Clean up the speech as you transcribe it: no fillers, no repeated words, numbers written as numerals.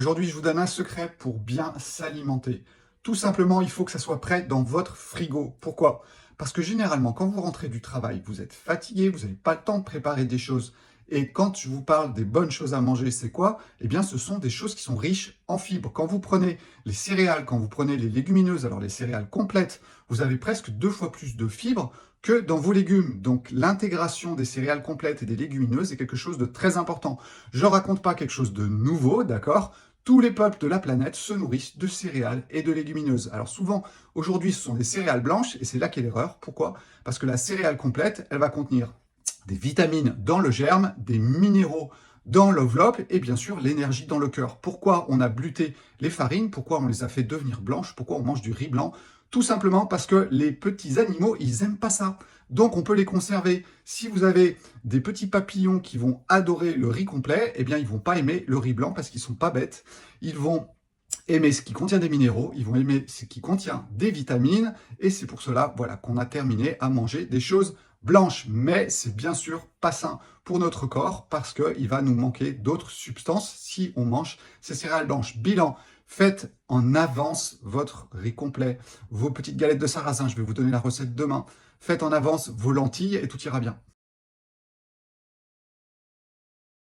Aujourd'hui, je vous donne un secret pour bien s'alimenter. Tout simplement, il faut que ça soit prêt dans votre frigo. Pourquoi? Parce que généralement, quand vous rentrez du travail, vous êtes fatigué, vous n'avez pas le temps de préparer des choses. Et quand je vous parle des bonnes choses à manger, c'est quoi? Eh bien, ce sont des choses qui sont riches en fibres. Quand vous prenez les céréales, quand vous prenez les légumineuses, alors les céréales complètes, vous avez presque 2 fois plus de fibres que dans vos légumes. Donc, l'intégration des céréales complètes et des légumineuses est quelque chose de très important. Je ne raconte pas quelque chose de nouveau, d'accord? Tous les peuples de la planète se nourrissent de céréales et de légumineuses. Alors souvent, aujourd'hui, ce sont des céréales blanches, et c'est là qu'est l'erreur. Pourquoi? Parce que la céréale complète, elle va contenir des vitamines dans le germe, des minéraux dans l'enveloppe, et bien sûr l'énergie dans le cœur. Pourquoi on a bluté les farines? Pourquoi on les a fait devenir blanches? Pourquoi on mange du riz blanc? Tout simplement parce que les petits animaux, ils n'aiment pas ça. Donc on peut les conserver. Si vous avez des petits papillons qui vont adorer le riz complet, eh bien ils vont pas aimer le riz blanc parce qu'ils sont pas bêtes. Ils vont aimer ce qui contient des minéraux, ils vont aimer ce qui contient des vitamines, et c'est pour cela, voilà, qu'on a terminé à manger des choses blanches. Mais c'est bien sûr pas sain pour notre corps parce qu'il va nous manquer d'autres substances si on mange ces céréales blanches. Bilan, faites en avance votre riz complet, vos petites galettes de sarrasin, je vais vous donner la recette demain. Faites en avance vos lentilles et tout ira bien.